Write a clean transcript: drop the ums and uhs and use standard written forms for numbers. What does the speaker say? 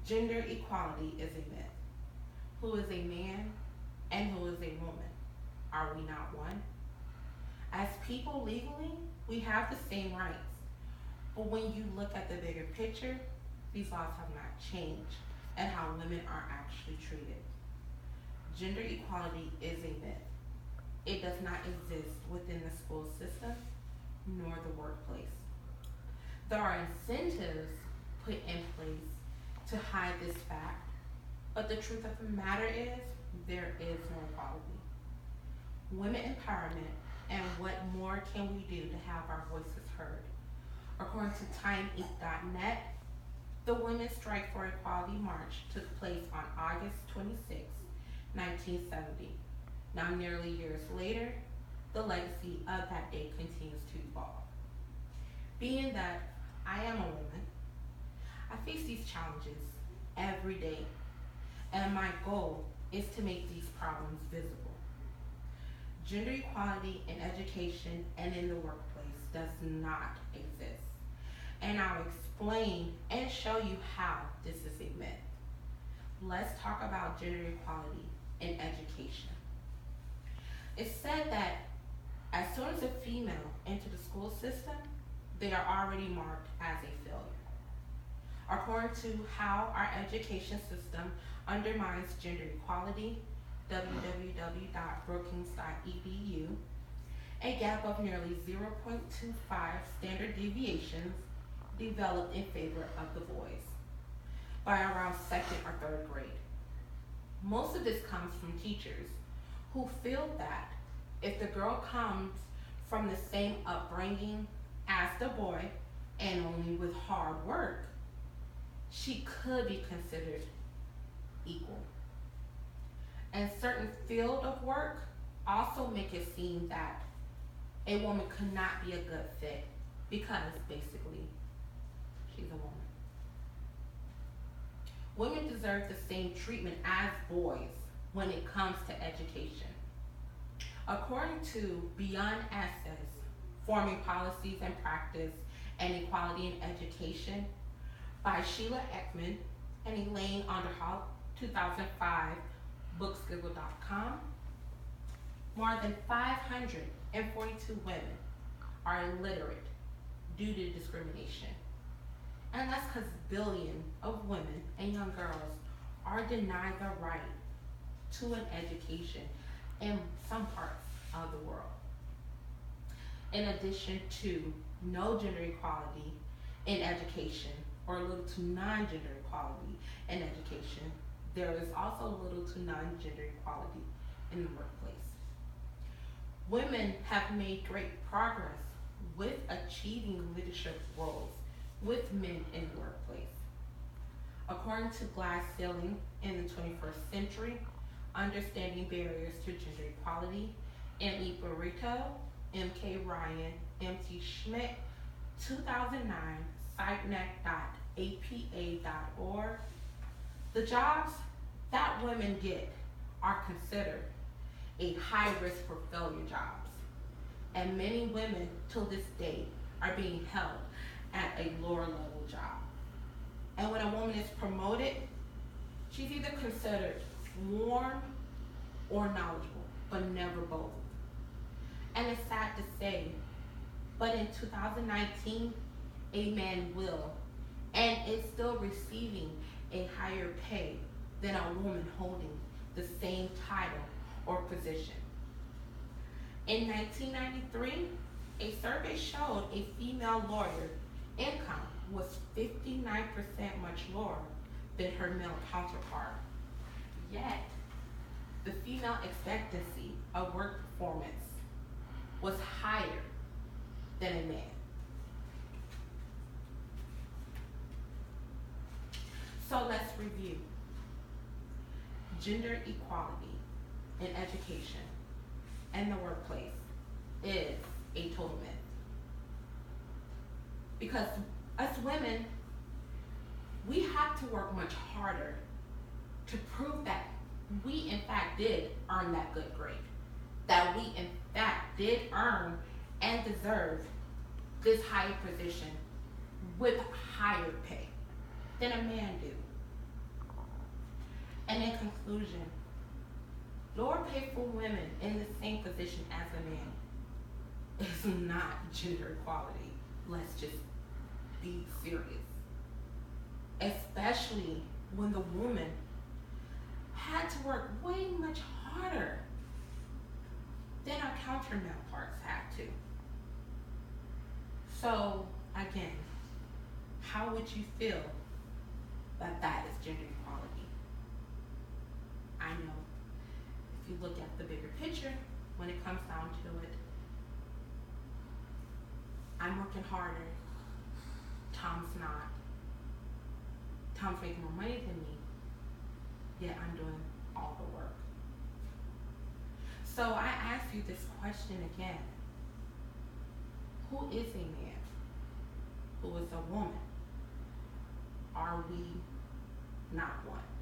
Gender equality is a myth. Who is a man and who is a woman? Are we not one? As people legally, we have the same rights. But when you look at the bigger picture, these laws have not changed and how women are actually treated. Gender equality is a myth. It does not exist within the school system nor the workplace. There are incentives put in place to hide this fact, but the truth of the matter is there is no equality. Women empowerment and what more can we do to have our voices heard? According to TimeInc.net, the Women's Strike for Equality March took place on August 26, 1970. Now, nearly years later, the legacy of that day continues to evolve. Being that I am a woman, I face these challenges every day, and my goal is to make these problems visible. Gender equality in education and in the workplace does not exist, and I'll explain and show you how this is a myth. Let's talk about gender equality in education. It's said that as soon as a female enters the school system, they are already marked as a failure. According to how our education system undermines gender equality, www.brookings.edu, a gap of nearly 0.25 standard deviations developed in favor of the boys by around second or third grade. Most of this comes from teachers who feel that if the girl comes from the same upbringing as the boy and only with hard work, she could be considered equal. And certain field of work also make it seem that a woman could not be a good fit because basically she's a woman. Women deserve the same treatment as boys when it comes to education. According to Beyond Access, Forming Policies and Practice and Equality in Education by Sheila Ekman and Elaine Underholt, 2005, bookskiggle.com, more than 542 women are illiterate due to discrimination. And that's because billions of women and young girls are denied the right to an education in some parts of the world. In addition to no gender equality in education, or little to non-gender equality in education, there is also little to non-gender equality in the workplace. Women have made great progress with achieving leadership roles with men in the workplace. According to Glass Ceiling in the 21st Century, Understanding Barriers to Gender Equality, M.E. Burrito, M.K. Ryan, M.T. Schmidt, 2009, sitenet.apa.org, the jobs that women get are considered a high risk for failure jobs, and many women till this day are being held at a lower level job. And when a woman is promoted, she's either considered warm or knowledgeable, but never both. And it's sad to say, but in 2019, a man will and is still receiving a higher pay than a woman holding the same title or position. In 1993, a survey showed a female lawyer income was 59% much lower than her male counterpart. Yet, the female expectancy of work performance was higher than a man. So let's review. Gender equality in education and the workplace is a total myth. Because us women, we have to work much harder to prove that we in fact did earn that good grade, that we in fact did earn and deserve this higher position with higher pay than a man do. And in conclusion, lower paid for women in the same position as a man is not gender equality. Let's just be serious. Especially when the woman had to work way much harder than our counterparts had to. So, again, how would you feel that that is gender equality? I know if you look at the bigger picture, when it comes down to it, I'm working harder, Tom's not. Tom's making more money than me, yet I'm doing all the work. So I ask you this question again. Who is a man? Who is a woman? Are we not one?